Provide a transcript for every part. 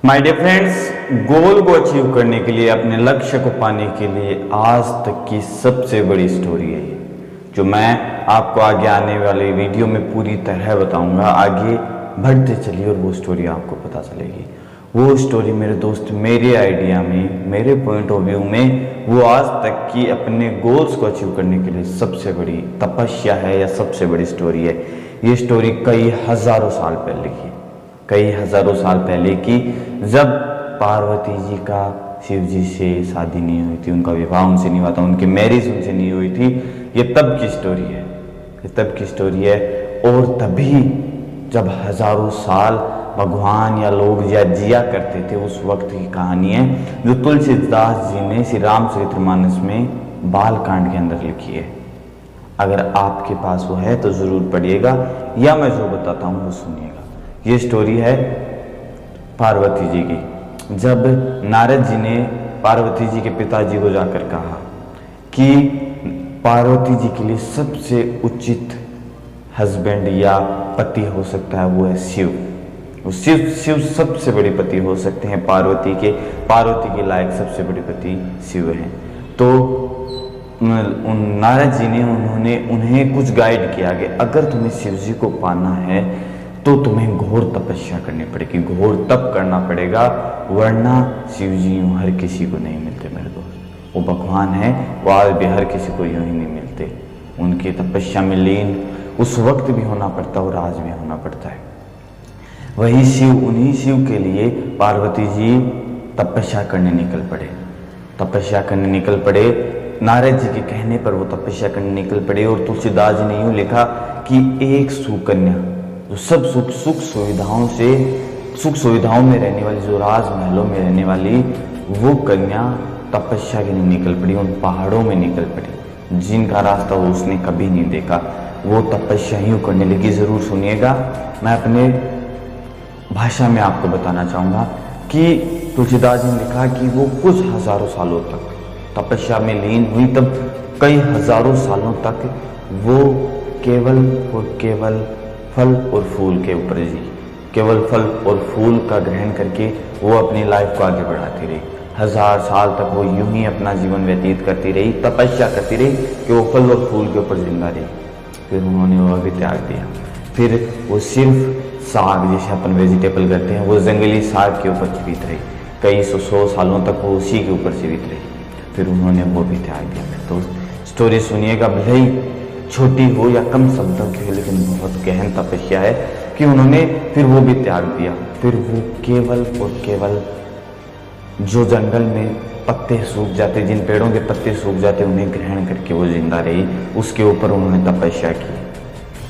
My dear friends, गोल को achieve करने के लिए, अपने लक्ष्य को पाने के लिए आज तक की सबसे बड़ी स्टोरी है ये, जो मैं आपको आगे आने वाले वीडियो में पूरी तरह बताऊंगा। आगे बढ़ते चलिए और वो स्टोरी आपको पता चलेगी। वो स्टोरी मेरे दोस्त, मेरे आइडिया में, मेरे पॉइंट ऑफ व्यू में, वो आज तक की अपने गोल्स को अचीव करने के लिए सबसे बड़ी तपस्या है या सबसे बड़ी स्टोरी है। ये स्टोरी कई हजारों साल पहले की, कई हजारों साल पहले की, जब पार्वती जी का शिव जी से शादी नहीं हुई थी, उनका विवाह उनसे नहीं हुआ था, उनकी मैरिज उनसे नहीं हुई थी। ये तब की स्टोरी है, ये तब की स्टोरी है। और तभी जब हजारों साल भगवान या लोग जिया करते थे, उस वक्त की कहानी है जो तुलसीदास जी ने श्री रामचरितमानस में बाल कांड के अंदर लिखी है। अगर आपके पास वो है तो जरूर पढ़िएगा, या मैं जो बताता हूँ वो सुनिएगा। ये स्टोरी है पार्वती जी की। जब नारद जी ने पार्वती जी के पिताजी को जाकर कहा कि पार्वती जी के लिए सबसे उचित हस्बैंड या पति हो सकता है वो है शिव। शिव सबसे बड़े पति हो सकते हैं पार्वती के, पार्वती के लायक सबसे बड़े पति शिव हैं। तो नारद जी ने उन्हें कुछ गाइड किया कि अगर तुम्हें शिव जी को पाना है तो तुम्हें घोर तपस्या करनी पड़ेगी, घोर तप करना पड़ेगा, वरना शिव जी यूं हर किसी को नहीं मिलते मेरे दोस्त। वो भगवान है, वो आज भी हर किसी को यूं ही नहीं मिलते। उनकी तपस्या में लीन उस वक्त भी होना पड़ता है और आज भी होना पड़ता है। वही शिव, उन्हीं शिव के लिए पार्वती जी तपस्या करने निकल पड़े, तपस्या करने निकल पड़े। नारद जी के कहने पर वो तपस्या करने निकल पड़े। और तुलसीदास जी ने यूं लिखा कि एक सुकन्या जो सब सुख सुविधाओं में रहने वाली, जो राजमहलों में रहने वाली, वो कन्या तपस्या के लिए निकल पड़ी, उन पहाड़ों में निकल पड़ी जिनका रास्ता वो उसने कभी नहीं देखा। वो तपस्या यूं करने लगी। जरूर सुनिएगा, मैं अपने भाषा में आपको बताना चाहूँगा कि तुलसीदास जी ने लिखा कि वो कुछ हजारों सालों तक तपस्या में लीन हुई। तब कई हजारों सालों तक वो केवल और केवल फल और फूल के ऊपर जी, केवल फल और फूल का ग्रहण करके वो अपनी लाइफ को आगे बढ़ाती रही। हजार साल तक वो यूं ही अपना जीवन व्यतीत करती रही, तपस्या करती रही कि वो फल और फूल के ऊपर जिंदा रही। फिर उन्होंने वो भी त्याग दिया। फिर वो सिर्फ साग, जैसे अपन वेजिटेबल करते हैं, वो जंगली साग के ऊपर जीवित रही। कई सौ सालों तक वो उसी के ऊपर जीवित रही। फिर उन्होंने वो भी त्याग दिया। तो स्टोरी सुनिएगा, भले ही छोटी हो या कम शब्दों की हो, लेकिन बहुत गहन तपस्या है कि उन्होंने फिर वो भी त्याग दिया। फिर वो केवल और केवल जो जंगल में पत्ते सूख जाते, जिन पेड़ों के पत्ते सूख जाते, उन्हें ग्रहण करके वो जिंदा रही। उसके ऊपर उन्होंने तपस्या की।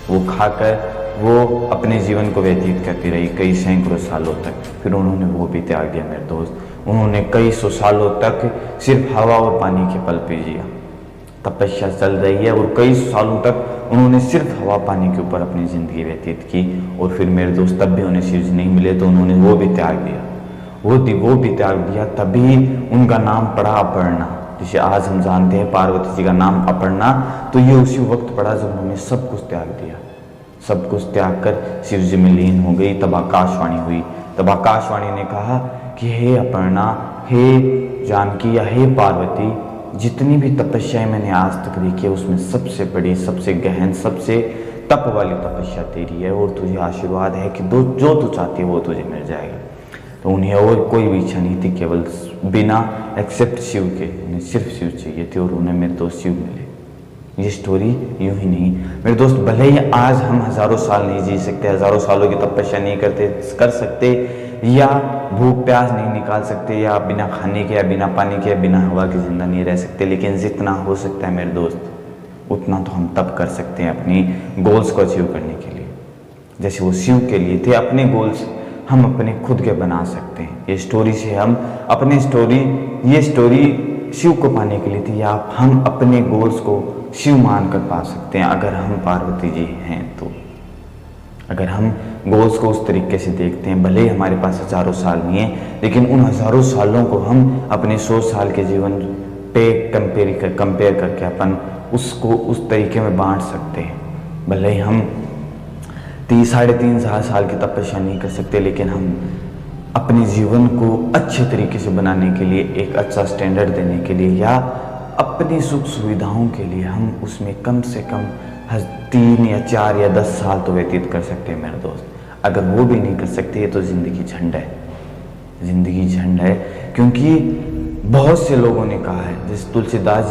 वो खाकर वो अपने जीवन को व्यतीत करती रही कई सैकड़ों सालों तक। फिर उन्होंने वो भी त्याग दिया मेरे दोस्त। उन्होंने कई सौ सालों तक सिर्फ हवा और पानी के पल पे जिया। तपस्या चल रही है और कई सालों तक उन्होंने सिर्फ हवा पानी के ऊपर अपनी जिंदगी व्यतीत की। और फिर मेरे दोस्त तब भी उन्हें शिव जी नहीं मिले, तो उन्होंने वो भी त्याग दिया, वो भी त्याग दिया। तभी उनका नाम पड़ा अपर्णा, जिसे आज हम जानते हैं पार्वती जी का नाम अपर्णा। तो ये उसी वक्त पड़ा जब उन्होंने सब कुछ त्याग दिया, सब कुछ त्याग कर शिव जी में लीन हो गई। तब आकाशवाणी हुई। तब आकाशवाणी ने कहा कि हे अपर्णा, हे जानकी या हे पार्वती, जितनी भी तपस्याएं मैंने आज तक देखी है उसमें सबसे बड़ी, सबसे गहन, सबसे तप वाली तपस्या तेरी है। और तुझे आशीर्वाद है कि जो तू चाहती है वो तुझे मिल जाएगा। तो उन्हें और कोई भी इच्छा नहीं थी, केवल बिना एक्सेप्ट शिव के, उन्हें सिर्फ शिव चाहिए थे। और उन्हें मेरे दोस्त शिव मिले। ये स्टोरी यूं ही नहीं मेरे दोस्त, भले ही आज हम हजारों साल नहीं जी सकते, हजारों सालों की तपस्या नहीं कर सकते, या भूख प्यास नहीं निकाल सकते, या बिना खाने के या बिना पानी के या बिना हवा के जिंदा नहीं रह सकते, लेकिन जितना हो सकता है मेरे दोस्त उतना तो हम तब कर सकते हैं अपनी गोल्स को अचीव करने के लिए। जैसे वो शिव के लिए थे, अपने गोल्स हम अपने खुद के बना सकते हैं। ये स्टोरी से हम अपने ये स्टोरी शिव को पाने के लिए थी, या हम अपने गोल्स को शिव मानकर पा सकते हैं अगर हम पार्वती जी हैं तो। अगर हम गोल्स को उस तरीके से देखते हैं, भले ही हमारे पास हजारों साल नहीं है, लेकिन उन हजारों सालों को हम अपने 100 साल के जीवन पे कंपेयर करके अपन उसको उस तरीके में बांट सकते हैं। भले ही हम 3-3.5 साल की तपस्या नहीं कर सकते, लेकिन हम अपने जीवन को अच्छे तरीके से बनाने के लिए, एक अच्छा स्टैंडर्ड देने के लिए, या अपनी सुख सुविधाओं के लिए हम उसमें कम से कम 3 या 4 या 10 साल तो व्यतीत कर सकते हैं मेरे दोस्त। अगर वो भी नहीं कर सकते तो ज़िंदगी झंड है, ज़िंदगी झंड है। क्योंकि बहुत से लोगों ने कहा है, जैसे तुलसीदास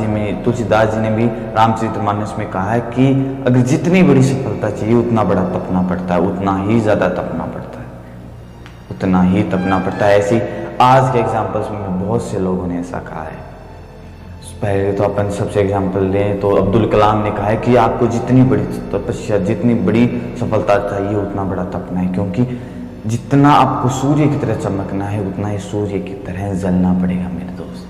जी ने भी रामचरितमानस में कहा है कि अगर जितनी बड़ी सफलता चाहिए उतना बड़ा तपना पड़ता है, उतना ही ज़्यादा तपना पड़ता है, उतना ही तपना पड़ता है। ऐसी आज के एग्जाम्पल्स में बहुत से लोगों ने ऐसा कहा है। पहले तो अपन सबसे एग्जाम्पल लें तो अब्दुल कलाम ने कहा है कि आपको जितनी बड़ी तपस्या, जितनी बड़ी सफलता चाहिए उतना बड़ा तपना है, क्योंकि जितना आपको सूर्य की तरह चमकना है उतना ही सूर्य की तरह जलना पड़ेगा मेरे दोस्त।